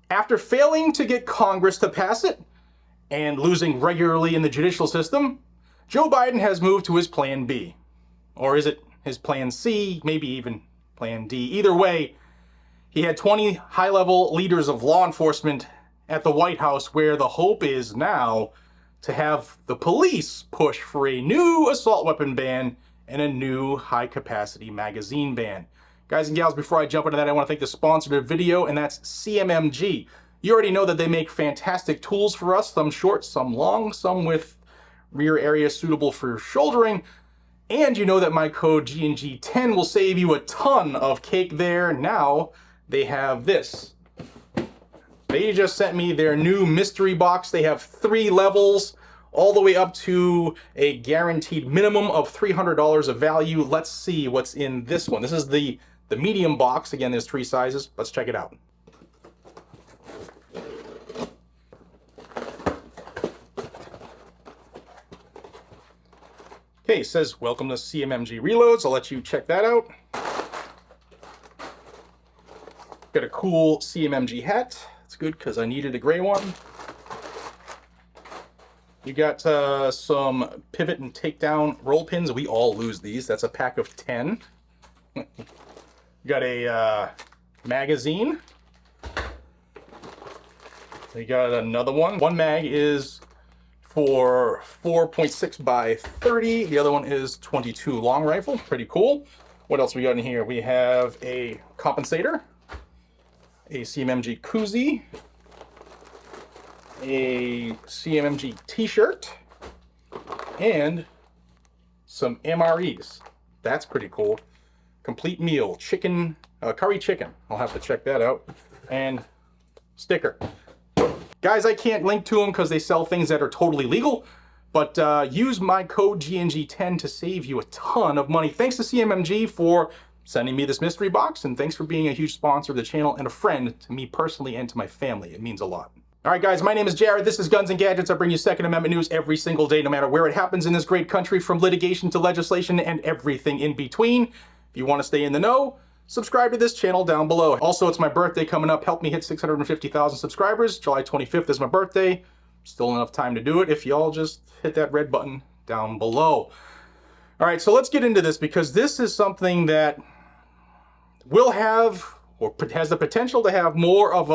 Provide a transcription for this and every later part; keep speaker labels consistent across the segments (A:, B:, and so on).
A: After failing to get Congress to pass it and losing regularly in the judicial system, Joe Biden has moved to his Plan B. Or is it his Plan C, maybe even Plan D? Either way, he had 20 high-level leaders of law enforcement at the White House, where the hope is now to have the police push for a new assault weapon ban and a new high-capacity magazine ban. Guys and gals, before I jump into that, I want to thank the sponsor of the video, and that's CMMG. You already know that they make fantastic tools for us, some short, some long, some with rear areas suitable for shouldering. And you know that my code GNG10 will save you a ton of cake there. Now they have this. They just sent me their new mystery box. They have 3 levels, all the way up to a guaranteed minimum of $300 of value. Let's see what's in this one. This is the medium box. Again, there's 3 sizes. Let's check it out. Okay, it says, welcome to CMMG Reloads. I'll let you check that out. Got a cool CMMG hat. It's good because I needed a gray one. You got some pivot and takedown roll pins. We all lose these. That's a pack of 10. You got a magazine. You got another one. One mag is for 4.6 by 30. The other one is 22 long rifle. Pretty cool. What else we got in here? We have a compensator, a CMMG koozie, a CMMG t-shirt, and some MREs. That's pretty cool. Complete meal, chicken, curry chicken. I'll have to check that out. And sticker. Guys, I can't link to them because they sell things that are totally legal, but use my code GNG10 to save you a ton of money. Thanks to CMMG for sending me this mystery box, and thanks for being a huge sponsor of the channel and a friend to me personally and to my family. It means a lot. All right, guys, my name is Jared. This is Guns and Gadgets. I bring you Second Amendment news every single day, no matter where it happens in this great country, from litigation to legislation and everything in between. If you want to stay in the know, subscribe to this channel down below. Also, it's my birthday coming up. Help me hit 650,000 subscribers. July 25th is my birthday. Still enough time to do it if y'all just hit that red button down below. All right, so let's get into this, because this is something that will have, or has the potential to have, more of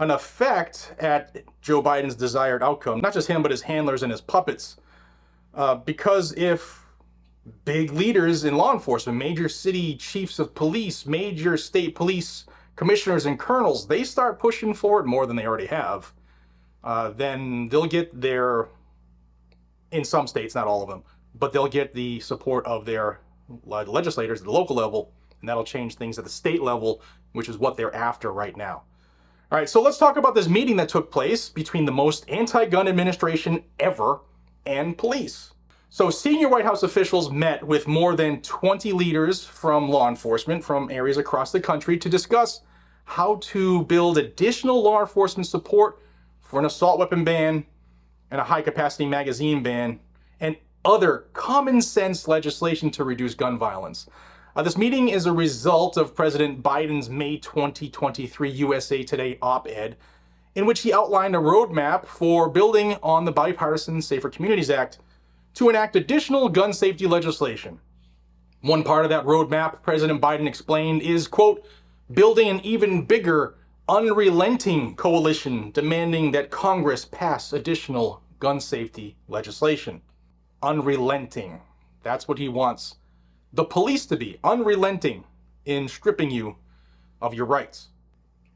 A: an effect at Joe Biden's desired outcome. Not just him, but his handlers and his puppets. Because if big leaders in law enforcement, major city chiefs of police, major state police commissioners and colonels, they start pushing for it more than they already have, then they'll get their, in some states, not all of them, but they'll get the support of their legislators at the local level, and that'll change things at the state level, which is what they're after right now. All right, so let's talk about this meeting that took place between the most anti-gun administration ever and police. So senior White House officials met with more than 20 leaders from law enforcement from areas across the country to discuss how to build additional law enforcement support for an assault weapon ban and a high-capacity magazine ban and other common sense legislation to reduce gun violence. This meeting is a result of President Biden's May 2023 USA Today op-ed, in which he outlined a roadmap for building on the bipartisan Safer Communities Act to enact additional gun safety legislation. One part of that roadmap, President Biden explained, is, quote, building an even bigger, unrelenting coalition demanding that Congress pass additional gun safety legislation. Unrelenting. That's what he wants the police to be, unrelenting in stripping you of your rights.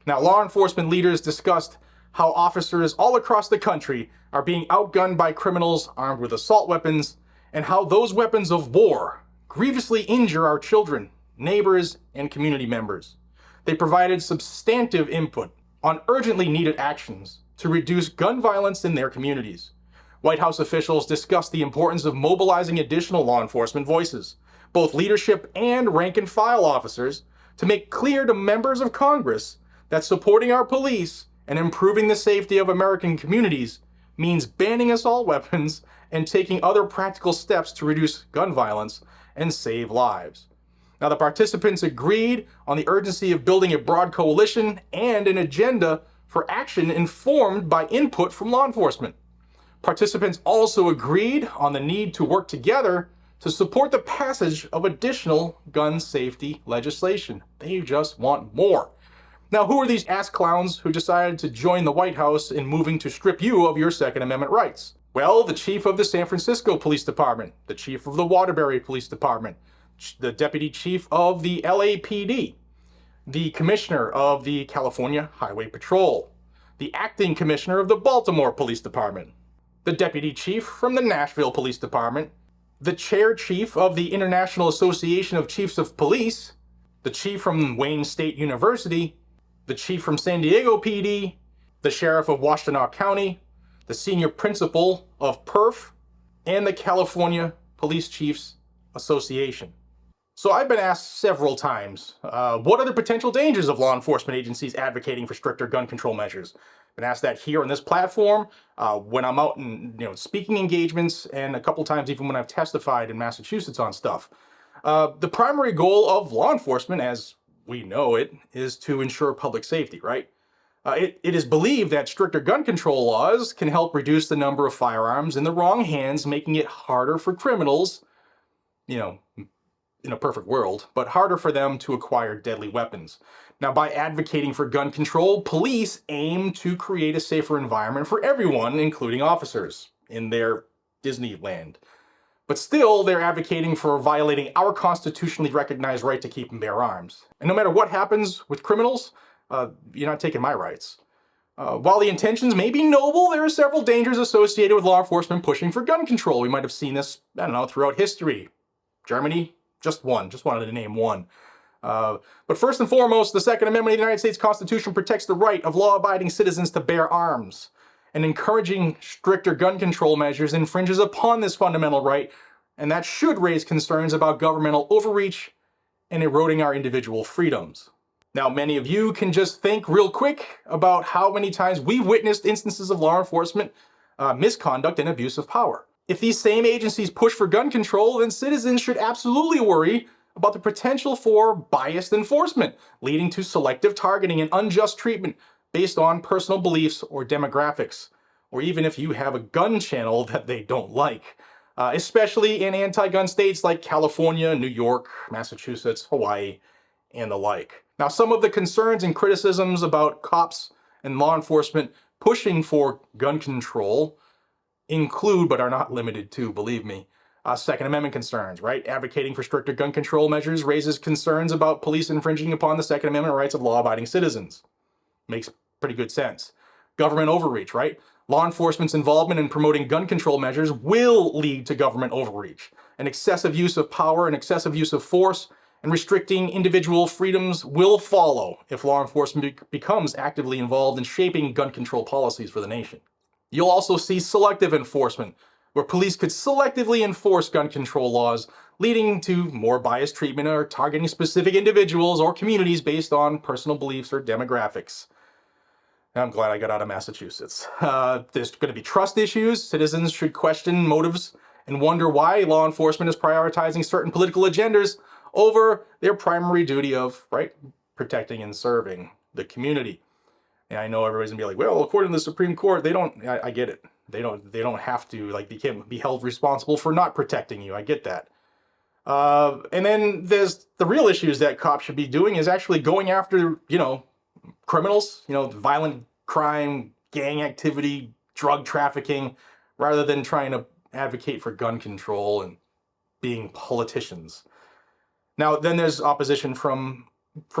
A: Now, law enforcement leaders discussed how officers all across the country are being outgunned by criminals armed with assault weapons, and how those weapons of war grievously injure our children, neighbors, and community members. They provided substantive input on urgently needed actions to reduce gun violence in their communities. White House officials discussed the importance of mobilizing additional law enforcement voices, both leadership and rank-and-file officers, to make clear to members of Congress that supporting our police and improving the safety of American communities means banning assault weapons and taking other practical steps to reduce gun violence and save lives. Now, the participants agreed on the urgency of building a broad coalition and an agenda for action informed by input from law enforcement. Participants also agreed on the need to work together to support the passage of additional gun safety legislation. They just want more. Now, who are these ass clowns who decided to join the White House in moving to strip you of your Second Amendment rights? Well, the chief of the San Francisco Police Department, the chief of the Waterbury Police Department, the deputy chief of the LAPD, the commissioner of the California Highway Patrol, the acting commissioner of the Baltimore Police Department, the deputy chief from the Nashville Police Department, the chair chief of the International Association of Chiefs of Police, the chief from Wayne State University, the chief from San Diego PD, the sheriff of Washtenaw County, the senior principal of PERF, and the California Police Chiefs Association. So I've been asked several times, what are the potential dangers of law enforcement agencies advocating for stricter gun control measures? I've been asked that here on this platform, when I'm out in speaking engagements, and a couple times even when I've testified in Massachusetts on stuff. The primary goal of law enforcement, as we know it, is to ensure public safety, right? It is believed that stricter gun control laws can help reduce the number of firearms in the wrong hands, making it harder for criminals, in a perfect world, but harder for them to acquire deadly weapons. Now, by advocating for gun control, police aim to create a safer environment for everyone, including officers, in their Disneyland. But still, they're advocating for violating our constitutionally recognized right to keep and bear arms. And no matter what happens with criminals, you're not taking my rights. While the intentions may be noble, there are several dangers associated with law enforcement pushing for gun control. We might have seen this, throughout history. Germany, just wanted to name one. But first and foremost, the Second Amendment of the United States Constitution protects the right of law-abiding citizens to bear arms. And encouraging stricter gun control measures infringes upon this fundamental right, and that should raise concerns about governmental overreach and eroding our individual freedoms. Now, many of you can just think real quick about how many times we've witnessed instances of law enforcement misconduct and abuse of power. If these same agencies push for gun control, then citizens should absolutely worry about the potential for biased enforcement, leading to selective targeting and unjust treatment based on personal beliefs or demographics, or even if you have a gun channel that they don't like, especially in anti-gun states like California, New York, Massachusetts, Hawaii, and the like. Now, some of the concerns and criticisms about cops and law enforcement pushing for gun control include, but are not limited to, believe me, Second Amendment concerns, right? Advocating for stricter gun control measures raises concerns about police infringing upon the Second Amendment rights of law-abiding citizens. Makes pretty good sense. Government overreach, right? Law enforcement's involvement in promoting gun control measures will lead to government overreach. An excessive use of power and excessive use of force and restricting individual freedoms will follow if law enforcement becomes actively involved in shaping gun control policies for the nation. You'll also see selective enforcement, where police could selectively enforce gun control laws, leading to more biased treatment or targeting specific individuals or communities based on personal beliefs or demographics. I'm glad I got out of Massachusetts. There's going to be trust issues. Citizens should question motives and wonder why law enforcement is prioritizing certain political agendas over their primary duty of, protecting and serving the community. And I know everybody's gonna be like, well, according to the Supreme Court, they don't, I get it. They don't have to, they can't be held responsible for not protecting you. I get that. And then there's the real issues that cops should be doing is actually going after, criminals, violent crime, gang activity, drug trafficking, rather than trying to advocate for gun control and being politicians. Now, then there's opposition from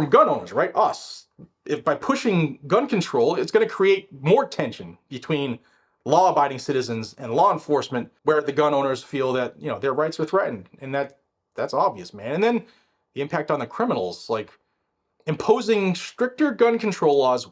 A: gun owners, right? Us. If by pushing gun control, it's going to create more tension between law-abiding citizens and law enforcement, where the gun owners feel that, their rights are threatened. And that's obvious, man. And then the impact on the criminals, imposing stricter gun control laws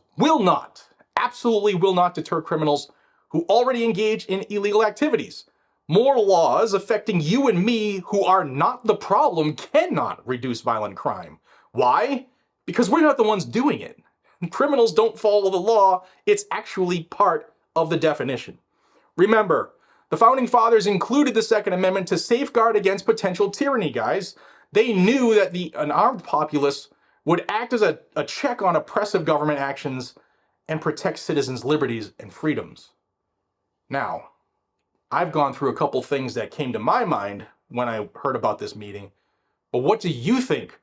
A: absolutely will not deter criminals who already engage in illegal activities. More laws affecting you and me who are not the problem cannot reduce violent crime. Why? Because we're not the ones doing it. Criminals don't follow the law. It's actually part of the definition. Remember, the Founding Fathers included the Second Amendment to safeguard against potential tyranny, guys. They knew that an armed populace would act as a check on oppressive government actions and protect citizens' liberties and freedoms. Now, I've gone through a couple things that came to my mind when I heard about this meeting, but what do you think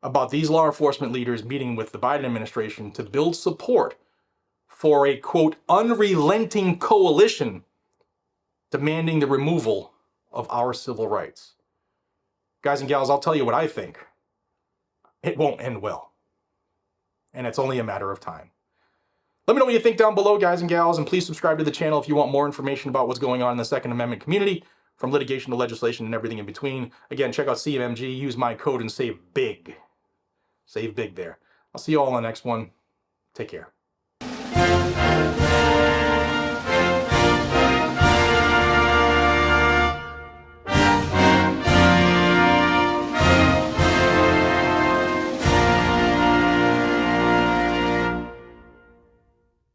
A: about these law enforcement leaders meeting with the Biden administration to build support for a, quote, unrelenting coalition demanding the removal of our civil rights? Guys and gals, I'll tell you what I think. It won't end well. And it's only a matter of time. Let me know what you think down below, guys and gals, and please subscribe to the channel if you want more information about what's going on in the Second Amendment community, from litigation to legislation and everything in between. Again, check out CMMG, use my code and save big. Save big there. I'll see you all in the next one. Take care.